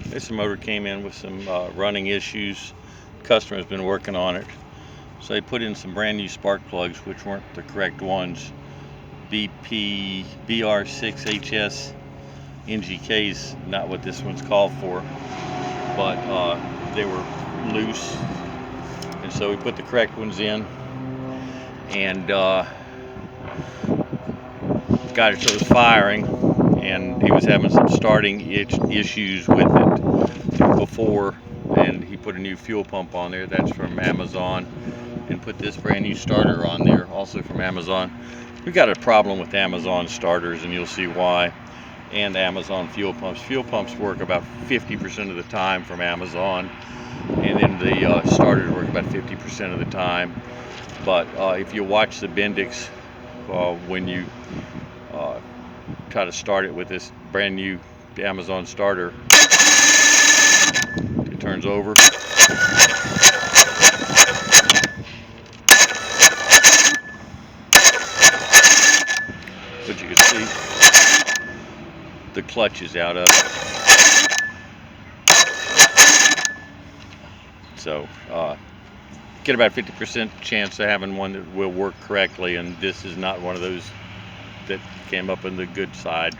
This motor came in with some running issues. Customer's been working on it. So they put in some brand new spark plugs, which weren't the correct ones. BR6HS NGK's not what this one's called for, but they were loose. And so we put the correct ones in and got it so it was firing, and he was having some starting issues with it before, and he put a new fuel pump on there. That's from Amazon, and put this brand new starter on there, also from Amazon. We've got a problem with Amazon starters, and you'll see why, and Amazon fuel pumps. Fuel pumps work about 50% of the time from Amazon, and then the starters work about 50% of the time. But if you watch the Bendix when you try to start it with this brand new Amazon starter, it turns over. But you can see the clutch is out of it. So get about 50% chance of having one that will work correctly, and this is not one of those that came up on the good side.